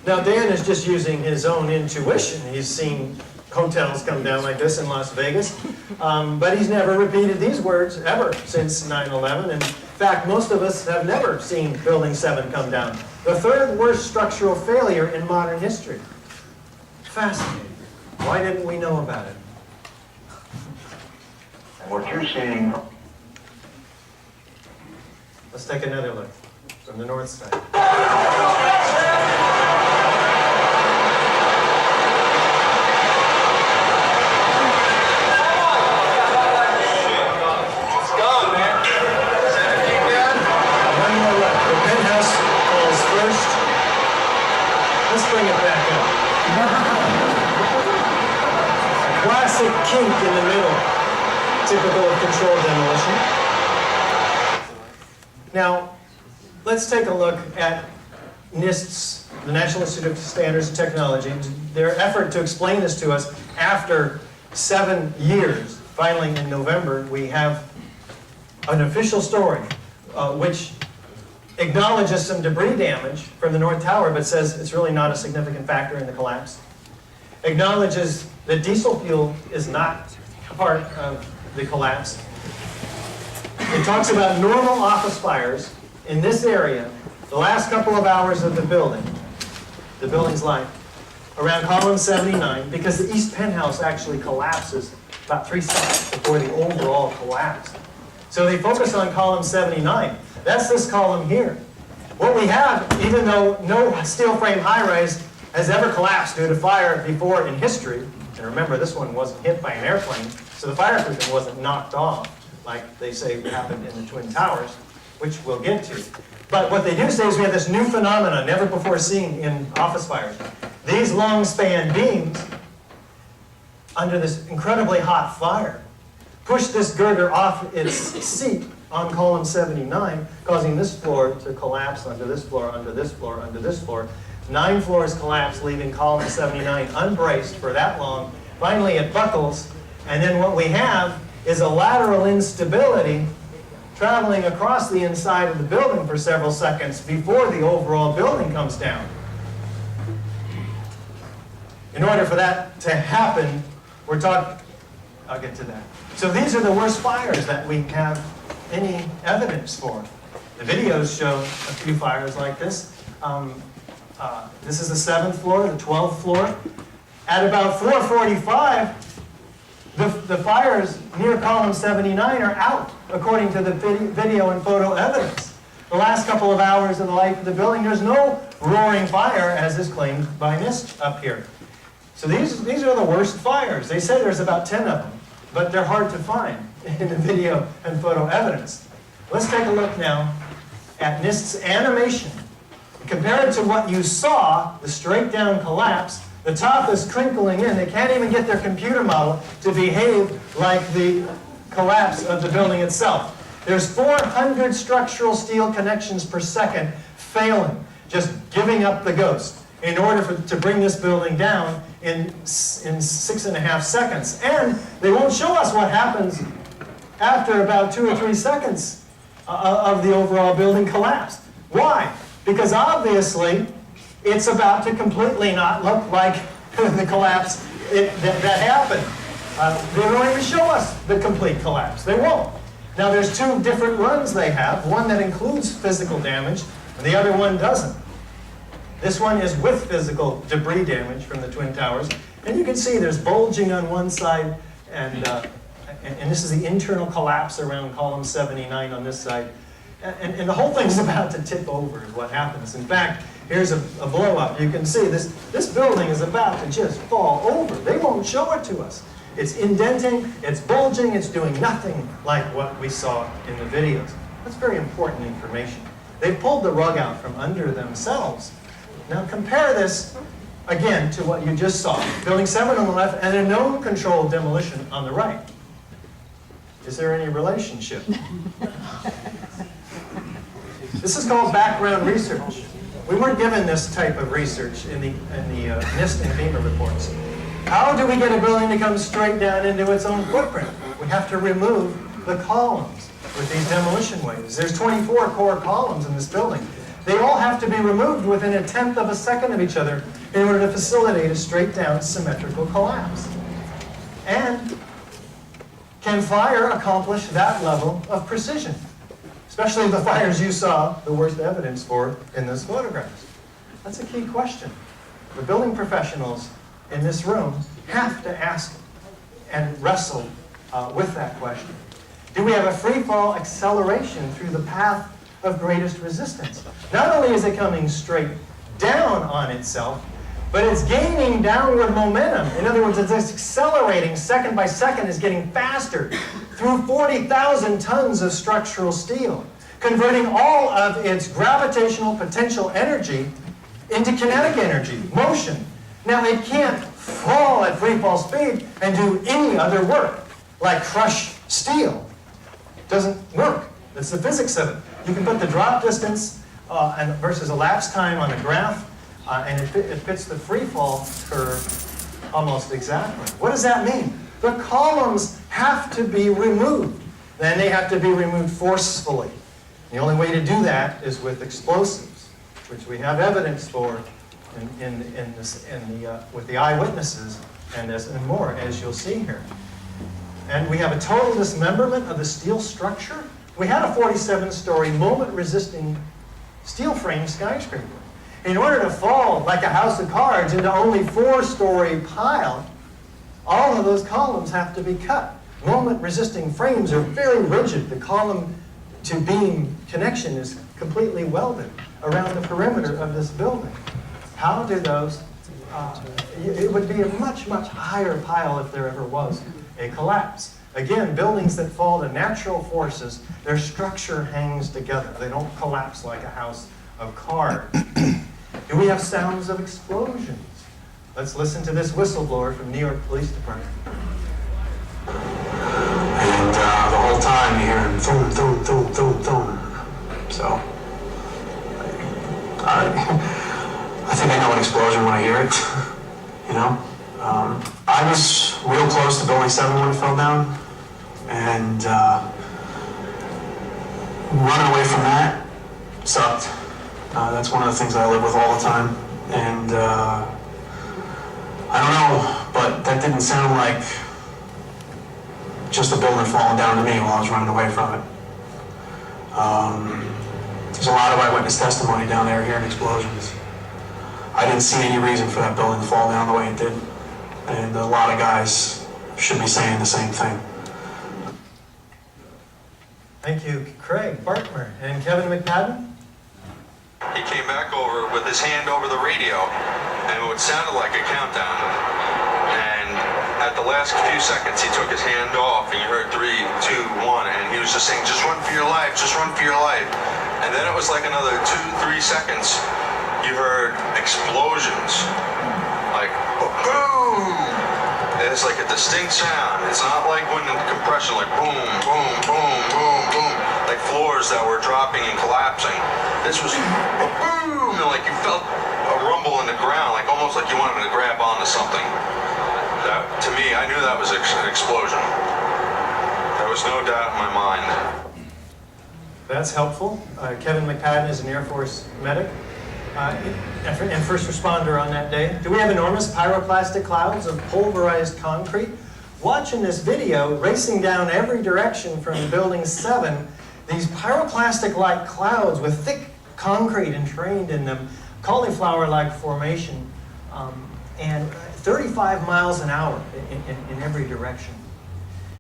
Now Dan is just using his own intuition. He's seen hotels come down like this in Las Vegas, but he's never repeated these words ever since 9/11. In fact, most of us have never seen Building 7 come down. The third worst structural failure in modern history. Fascinating. Why didn't we know about it? What you're seeing. Let's take another look from the north side. Let's bring it back up. Classic kink in the middle, typical of controlled demolition. Now, let's take a look at NIST's, the National Institute of Standards and Technology, their effort to explain this to us after 7 years. Finally, in November, we have an official story which acknowledges some debris damage from the North Tower, but says it's really not a significant factor in the collapse. Acknowledges that diesel fuel is not part of the collapse. It talks about normal office fires in this area, the last couple of hours of the building's life, around column 79, because the east penthouse actually collapses about 3 seconds before the overall collapse. So they focus on column 79. That's this column here. What we have, even though no steel frame high-rise has ever collapsed due to fire before in history, and remember this one wasn't hit by an airplane, so the fireproofing wasn't knocked off like they say happened in the Twin Towers, which we'll get to. But what they do say is we have this new phenomenon never before seen in office fires. These long span beams, under this incredibly hot fire, push this girder off its seat on column 79, causing this floor to collapse under this floor, under this floor, under this floor. 9 floors collapse, leaving column 79 unbraced for that long. Finally, it buckles, and then what we have is a lateral instability traveling across the inside of the building for several seconds before the overall building comes down. In order for that to happen, we're talking, I'll get to that. So these are the worst fires that we have any evidence for. The videos show a few fires like this. This is the 7th floor, the 12th floor. At about 4:45, the fires near column 79 are out, according to the video and photo evidence. The last couple of hours of the life of the building, there's no roaring fire, as is claimed by NIST up here. So these are the worst fires. They say there's about 10 of them, but they're hard to find in the video and photo evidence. Let's take a look now at NIST's animation. Compared to what you saw, the straight down collapse, the top is crinkling in. They can't even get their computer model to behave like the collapse of the building itself. There's 400 structural steel connections per second failing, just giving up the ghost, in order to bring this building down in 6.5 seconds. And they won't show us what happens after about 2 or 3 seconds of the overall building collapse. Why? Because obviously, it's about to completely not look like the collapse that happened. They won't even show us the complete collapse. They won't. Now, there's 2 different runs they have, one that includes physical damage, and the other one doesn't. This one is with physical debris damage from the Twin Towers. And you can see there's bulging on one side, and this is the internal collapse around column 79 on this side. And the whole thing's about to tip over is what happens. In fact, here's a blow up. You can see this building is about to just fall over. They won't show it to us. It's indenting, it's bulging, it's doing nothing like what we saw in the videos. That's very important information. They pulled the rug out from under themselves. Now compare this again to what you just saw. Building 7 on the left and a known controlled demolition on the right. Is there any relationship? This is called background research. We weren't given this type of research in the NIST and FEMA reports. How do we get a building to come straight down into its own footprint? We have to remove the columns with these demolition waves. There's 24 core columns in this building. They all have to be removed within 1/10 of a second of each other in order to facilitate a straight down symmetrical collapse. And can fire accomplish that level of precision? Especially the fires you saw the worst evidence for in those photographs. That's a key question. The building professionals in this room have to ask and wrestle with that question. Do we have a free fall acceleration through the path of greatest resistance? Not only is it coming straight down on itself, but it's gaining downward momentum. In other words, it's accelerating second by second, is getting faster through 40,000 tons of structural steel, converting all of its gravitational potential energy into kinetic energy, motion. Now, it can't fall at free fall speed and do any other work, like crush steel. It doesn't work. That's the physics of it. You can put the drop distance and versus elapsed time on a graph, and it fits the free fall curve almost exactly. What does that mean? The columns have to be removed. Then they have to be removed forcefully. The only way to do that is with explosives, which we have evidence for with the eyewitnesses and more, as you'll see here. And we have a total dismemberment of the steel structure. We had a 47-story moment-resisting steel frame skyscraper. In order to fall like a house of cards into only 4-story pile, all of those columns have to be cut. Moment-resisting frames are very rigid. The column to beam connection is completely welded around the perimeter of this building. How do those, it would be a much, much higher pile if there ever was a collapse. Again, buildings that fall to natural forces, their structure hangs together. They don't collapse like a house of cards. Do we have sounds of explosions? Let's listen to this whistleblower from New York Police Department. And the whole time you hear thum, thum, thum, thum, thum. So, I think I know an explosion when I hear it, you know? I was real close to Building 7 when it fell down, and running away from that sucked. That's one of the things I live with all the time, and I don't know, but that didn't sound like just a building falling down to me while I was running away from it. There's a lot of eyewitness testimony down there hearing explosions. I didn't see any reason for that building to fall down the way it did. And a lot of guys should be saying the same thing. Thank you, Craig Bartmer. And Kevin McPadden? He came back over with his hand over the radio, and it sounded like a countdown. And at the last few seconds, he took his hand off, and you heard 3, 2, 1, and he was just saying, "Just run for your life, just run for your life." And then it was like another 2, 3 seconds, you heard explosions, like boom. And it's like a distinct sound. It's not like when in compression, like boom, boom, boom, boom, boom, like floors that were dropping and collapsing. This was a boom, and like you felt a rumble in the ground, like almost like you wanted to grab onto something. That, to me, I knew that was an explosion. There was no doubt in my mind. That's helpful. Kevin McPadden is an Air Force medic and first responder on that day. Do we have enormous pyroclastic clouds of pulverized concrete? Watching this video, racing down every direction from Building 7, these pyroclastic-like clouds with thick concrete entrained in them, cauliflower-like formation, and 35 miles an hour in every direction.